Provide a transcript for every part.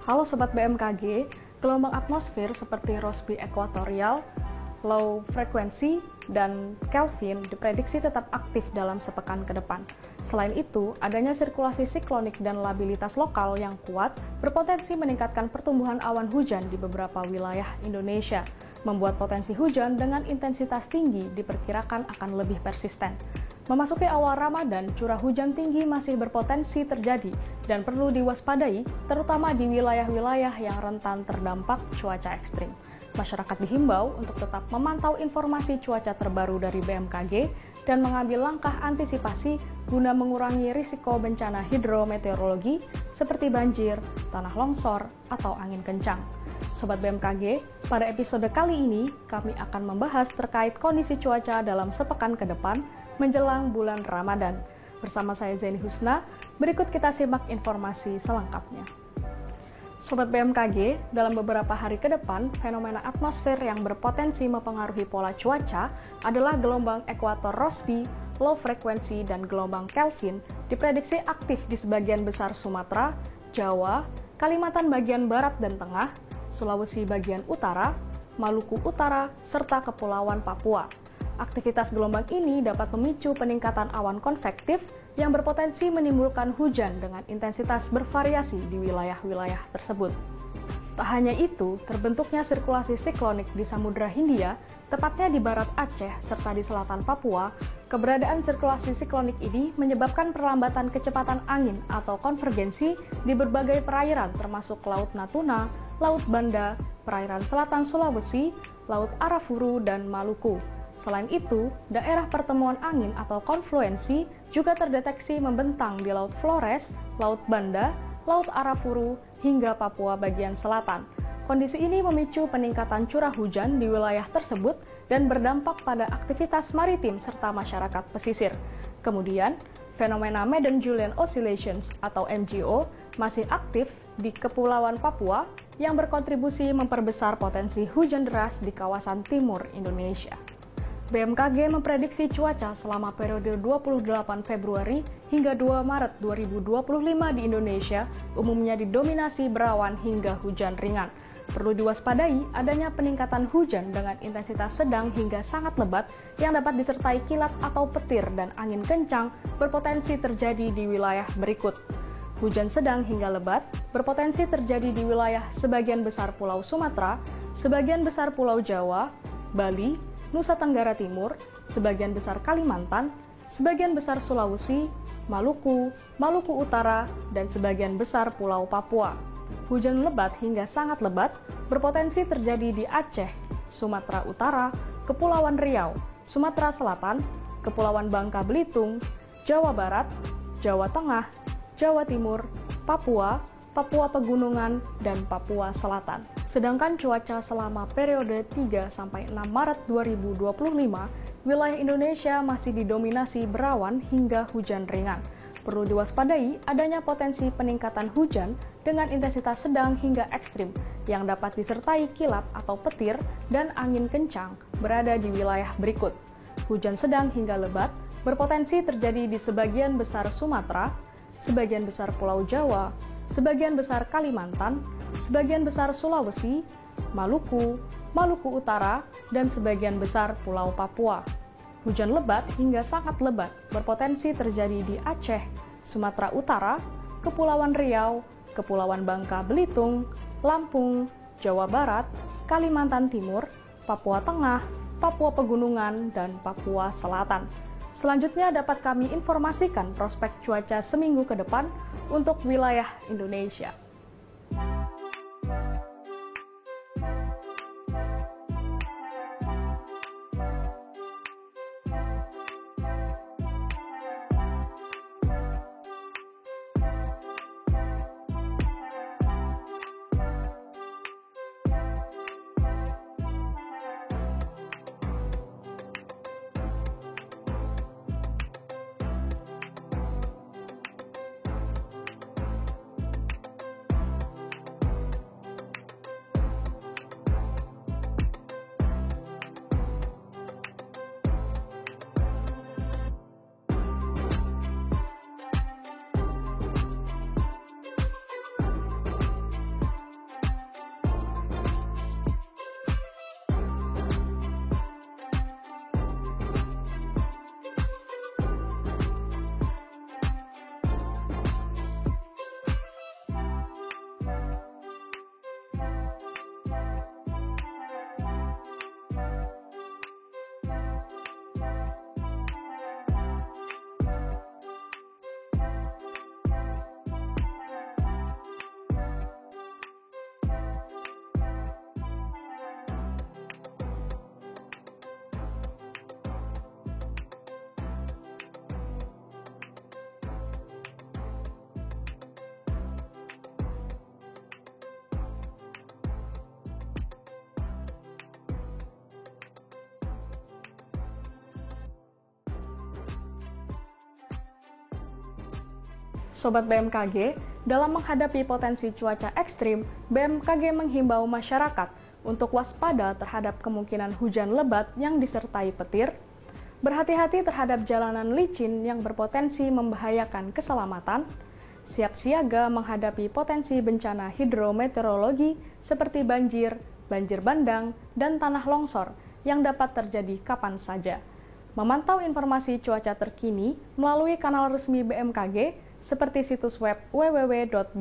Halo Sobat BMKG, gelombang atmosfer seperti Rossby ekuatorial, low frequency, dan Kelvin diprediksi tetap aktif dalam sepekan ke depan. Selain itu, adanya sirkulasi siklonik dan labilitas lokal yang kuat berpotensi meningkatkan pertumbuhan awan hujan di beberapa wilayah Indonesia, membuat potensi hujan dengan intensitas tinggi diperkirakan akan lebih persisten. Memasuki awal Ramadan, curah hujan tinggi masih berpotensi terjadi dan perlu diwaspadai, terutama di wilayah-wilayah yang rentan terdampak cuaca ekstrim. Masyarakat dihimbau untuk tetap memantau informasi cuaca terbaru dari BMKG dan mengambil langkah antisipasi guna mengurangi risiko bencana hidrometeorologi seperti banjir, tanah longsor, atau angin kencang. Sobat BMKG, pada episode kali ini kami akan membahas terkait kondisi cuaca dalam sepekan ke depan menjelang bulan Ramadan. Bersama saya Zeni Husna, berikut kita simak informasi selengkapnya. Sobat BMKG, dalam beberapa hari ke depan, fenomena atmosfer yang berpotensi mempengaruhi pola cuaca adalah gelombang ekuator Rossby, low frequency, dan gelombang Kelvin diprediksi aktif di sebagian besar Sumatera, Jawa, Kalimantan bagian barat dan tengah, Sulawesi bagian utara, Maluku Utara, serta Kepulauan Papua. Aktivitas gelombang ini dapat memicu peningkatan awan konvektif yang berpotensi menimbulkan hujan dengan intensitas bervariasi di wilayah-wilayah tersebut. Tak hanya itu, terbentuknya sirkulasi siklonik di Samudra Hindia, tepatnya di barat Aceh serta di selatan Papua. Keberadaan sirkulasi siklonik ini menyebabkan perlambatan kecepatan angin atau konvergensi di berbagai perairan termasuk Laut Natuna, Laut Banda, perairan selatan Sulawesi, Laut Arafuru, dan Maluku. Selain itu, daerah pertemuan angin atau konfluensi juga terdeteksi membentang di Laut Flores, Laut Banda, Laut Arafuru, hingga Papua bagian selatan. Kondisi ini memicu peningkatan curah hujan di wilayah tersebut dan berdampak pada aktivitas maritim serta masyarakat pesisir. Kemudian, fenomena Madden-Julian Oscillations atau MJO masih aktif di Kepulauan Papua yang berkontribusi memperbesar potensi hujan deras di kawasan timur Indonesia. BMKG memprediksi cuaca selama periode 28 Februari hingga 2 Maret 2025 di Indonesia umumnya didominasi berawan hingga hujan ringan. Perlu diwaspadai adanya peningkatan hujan dengan intensitas sedang hingga sangat lebat yang dapat disertai kilat atau petir dan angin kencang berpotensi terjadi di wilayah berikut. Hujan sedang hingga lebat berpotensi terjadi di wilayah sebagian besar Pulau Sumatera, sebagian besar Pulau Jawa, Bali, Nusa Tenggara Timur, sebagian besar Kalimantan, sebagian besar Sulawesi, Maluku, Maluku Utara, dan sebagian besar Pulau Papua. Hujan lebat hingga sangat lebat berpotensi terjadi di Aceh, Sumatera Utara, Kepulauan Riau, Sumatera Selatan, Kepulauan Bangka Belitung, Jawa Barat, Jawa Tengah, Jawa Timur, Papua, Papua Pegunungan, dan Papua Selatan. Sedangkan cuaca selama periode 3-6 Maret 2025, wilayah Indonesia masih didominasi berawan hingga hujan ringan. Perlu diwaspadai adanya potensi peningkatan hujan dengan intensitas sedang hingga ekstrim yang dapat disertai kilat atau petir dan angin kencang berada di wilayah berikut. Hujan sedang hingga lebat berpotensi terjadi di sebagian besar Sumatera, sebagian besar Pulau Jawa, sebagian besar Kalimantan, sebagian besar Sulawesi, Maluku, Maluku Utara, dan sebagian besar Pulau Papua. Hujan lebat hingga sangat lebat berpotensi terjadi di Aceh, Sumatera Utara, Kepulauan Riau, Kepulauan Bangka Belitung, Lampung, Jawa Barat, Kalimantan Timur, Papua Tengah, Papua Pegunungan, dan Papua Selatan. Selanjutnya dapat kami informasikan prospek cuaca seminggu ke depan untuk wilayah Indonesia. Sobat BMKG, dalam menghadapi potensi cuaca ekstrim, BMKG menghimbau masyarakat untuk waspada terhadap kemungkinan hujan lebat yang disertai petir, berhati-hati terhadap jalanan licin yang berpotensi membahayakan keselamatan, siap siaga menghadapi potensi bencana hidrometeorologi seperti banjir, banjir bandang, dan tanah longsor yang dapat terjadi kapan saja. Memantau informasi cuaca terkini melalui kanal resmi BMKG seperti situs web www.bmkg.go.id,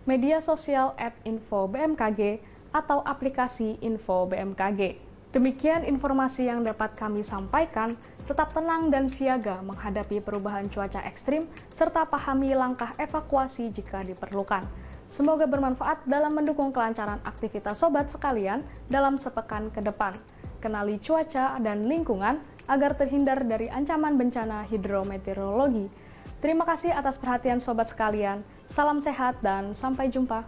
media sosial @info-bmkg, atau aplikasi Info BMKG. Demikian informasi yang dapat kami sampaikan. Tetap tenang dan siaga menghadapi perubahan cuaca ekstrim, serta pahami langkah evakuasi jika diperlukan. Semoga bermanfaat dalam mendukung kelancaran aktivitas sobat sekalian dalam sepekan ke depan. Kenali cuaca dan lingkungan agar terhindar dari ancaman bencana hidrometeorologi. Terima kasih atas perhatian sobat sekalian. Salam sehat dan sampai jumpa.